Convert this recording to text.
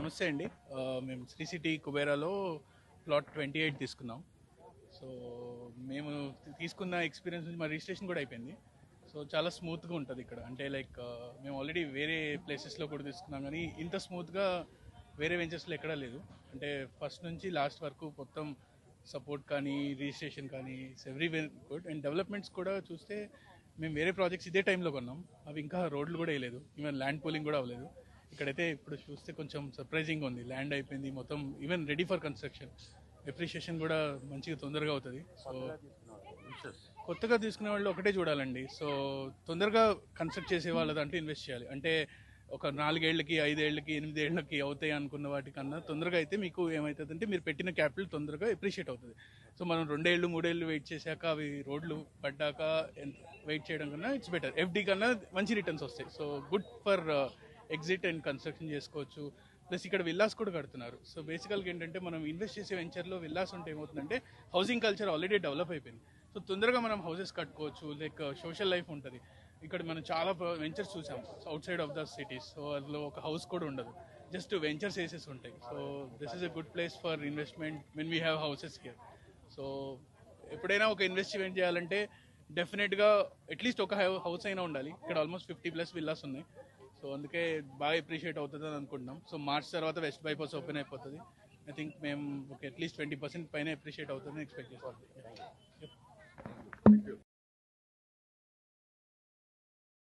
నమస్తే అండి. మేము శ్రీ సిటీ కుబేరాలో ప్లాట్ 28 తీసుకున్నాం. సో మేము తీసుకున్న ఎక్స్పీరియన్స్ నుంచి మా రిజిస్ట్రేషన్ కూడా అయిపోయింది. సో చాలా స్మూత్గా ఉంటుంది ఇక్కడ. అంటే లైక్ మేము ఆల్రెడీ వేరే ప్లేసెస్లో కూడా తీసుకున్నాం, కానీ ఇంత స్మూత్గా వేరే వెంచర్స్లో ఎక్కడా లేదు. అంటే ఫస్ట్ నుంచి లాస్ట్ వరకు మొత్తం సపోర్ట్ కానీ రిజిస్ట్రేషన్ కానీ ఎవ్రీ గుడ్. అండ్ డెవలప్మెంట్స్ కూడా చూస్తే మేము వేరే ప్రాజెక్ట్స్ ఇదే టైంలో కొన్నాం, అవి ఇంకా రోడ్లు కూడా వేయలేదు, ఈవెన్ ల్యాండ్ పూలింగ్ కూడా అవ్వలేదు. ఇక్కడైతే ఇప్పుడు చూస్తే కొంచెం సర్ప్రైజింగ్ ఉంది. ల్యాండ్ అయిపోయింది మొత్తం, even ready for construction. Appreciation కూడా మంచిగా తొందరగా అవుతుంది. సో కొత్తగా తీసుకునే వాళ్ళు ఒకటే చూడాలండి. సో తొందరగా కన్స్ట్రక్ట్ చేసే వాళ్ళ దాంట్లో ఇన్వెస్ట్ చేయాలి. అంటే ఒక 4 ఏళ్ళకి 5 ఏళ్ళకి 8 ఏళ్ళకి అవుతాయి అనుకున్న వాటికన్నా తొందరగా అయితే మీకు ఏమవుతుందంటే మీరు పెట్టిన క్యాపిటల్ తొందరగా ఎప్రిషియేట్ అవుతుంది. సో మనం 2 ఏళ్ళు 3 ఏళ్ళు వెయిట్ చేశాక అవి రోడ్లు పడ్డాక వెయిట్ చేయడం కన్నా ఇట్స్ బెటర్. ఎఫ్డి కన్నా మంచి రిటర్న్స్ వస్తాయి. So good for exit and construction చేసుకోవచ్చు. ప్లస్ ఇక్కడ విల్లాస్ కూడా కడుతున్నారు. సో బేసికల్గా ఏంటంటే మనం ఇన్వెస్ట్ చేసే వెంచర్లో విల్లాస్ ఉంటే ఏమవుతుందంటే హౌసింగ్ కల్చర్ ఆల్రెడీ డెవలప్ అయిపోయింది. సో తొందరగా మనం హౌసెస్ కట్టుకోవచ్చు, లైక్ సోషల్ లైఫ్ ఉంటుంది. ఇక్కడ మనం చాలా వెంచర్స్ చూసాం out side of the cities. So అందులో ఒక హౌస్ కూడా ఉండదు, జస్ట్ వెంచర్స్ వేసేసి ఉంటాయి. So this is a good place for investment when we have houses here. So ఎప్పుడైనా ఒక ఇన్వెస్ట్మెంట్ చేయాలంటే డెఫినెట్గా అట్లీస్ట్ ఒక హౌస్ అయినా ఉండాలి. ఇక్కడ ఆల్మోస్ట్ 50+ విల్లాస్ ఉన్నాయి. సో అందుకే బాగా అప్రిషియేట్ అవుతుంది అని అనుకుంటున్నాం. సో మార్చ్ తర్వాత వెస్ట్ బైపాస్ ఓపెన్ అయిపోతుంది. ఐ థింక్ మేము ఒక అట్లీస్ట్ 20% పైన అప్రిషియేట్ అవుతుందని ఎక్స్పెక్ట్ చేస్తాం.